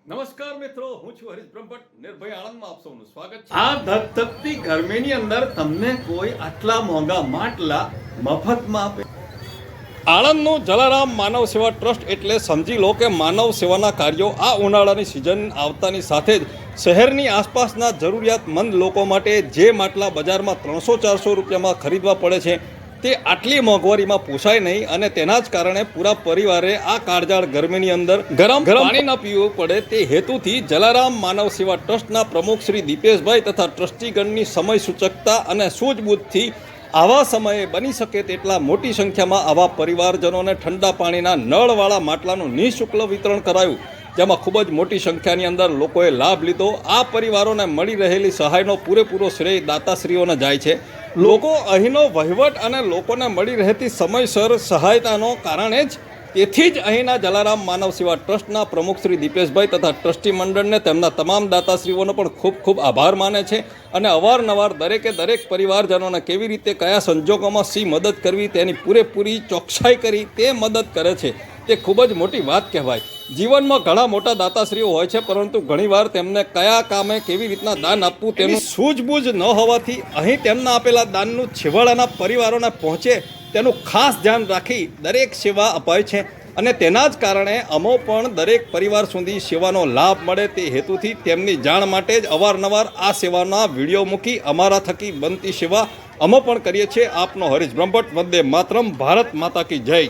નમસ્કાર મિત્રો, હું છું હરીશ બ્રહ્મભટ્ટ. નિર્ભય આણંદમાં આપ સૌનું સ્વાગત છે. આ ધગધગતી ગરમીની અંદર તમને કોઈ આટલા મોંઘા માટલા મફતમાં આપે? આણંદનું જલારામ માનવ સેવા ટ્રસ્ટ એટલે સમજી લો કે માનવ સેવાના કાર્યો આ ઉનાળાની સિઝન આવતાની સાથે જ શહેરની આસપાસના જરૂરિયાતમંદ લોકો માટે જે માટલા બજારમાં 300-400 રૂપિયામાં ખરીદવા પડે છે તે આટલી મોંઘવારીમાં પોસાય નહીં, અને તેના જ કારણે પૂરા પરિવારે આ કાળઝાળ ગરમીની અંદર ગરમ પાણી ન પીવું પડે તે હેતુથી જલારામ માનવ સેવા ટ્રસ્ટના પ્રમુખ શ્રી દીપેશભાઈ તથા ટ્રસ્ટીગણની સમય સૂચકતા અને સૂઝબૂછથી આવા સમયે બની શકે તેટલા મોટી સંખ્યામાં આવા પરિવારજનોને ઠંડા પાણીના નળવાળા માટલાનું નિઃશુલ્ક વિતરણ કરાયું, જેમાં ખૂબ જ મોટી સંખ્યાની અંદર લોકોએ લાભ લીધો. આ પરિવારોને મળી રહેલી સહાયનો પૂરેપૂરો શ્રેય દાતાશ્રીઓને જાય છે. લોકો અહીંનો વહીવટ અને લોકોને મળી રહેતી સમયસર સહાયતાનો કારણે જ તેથી જ અહીંના જલારામ માનવ સેવા ટ્રસ્ટના પ્રમુખ શ્રી દીપેશભાઈ તથા ટ્રસ્ટી મંડળને તેમના તમામ દાતાશ્રીઓનો પણ ખૂબ ખૂબ આભાર માને છે, અને અવારનવાર દરેકે દરેક પરિવારજનોને કેવી રીતે કયા સંજોગોમાં શી મદદ કરવી તેની પૂરેપૂરી ચોકસાઈ કરી તે મદદ કરે છે. તે ખૂબ જ મોટી વાત કહેવાય. જીવનમાં ઘણા મોટા દાતાશ્રીઓ હોય છે, પરંતુ ઘણીવાર તેમને કયા કામે કેવી રીતના દાન આપવું તેની સૂઝબૂઝ ન હોવાથી અહીં તેમના આપેલા દાનનું છેવાડાના પરિવારોને પહોંચે તેનું ખાસ ધ્યાન રાખી દરેક સેવા અપાય છે, અને તેના જ કારણે અમો પણ દરેક પરિવાર સુધી સેવાનો લાભ મળે તે હેતુથી તેમની જાણ માટે જ અવારનવાર આ સેવાના વિડીયો મૂકી અમારા થકી બનતી સેવા અમે પણ કરીએ છીએ. આપનો હરીશ બ્રહ્મભટ્ટ. વંદે માતરમ. ભારત માતા કી જય.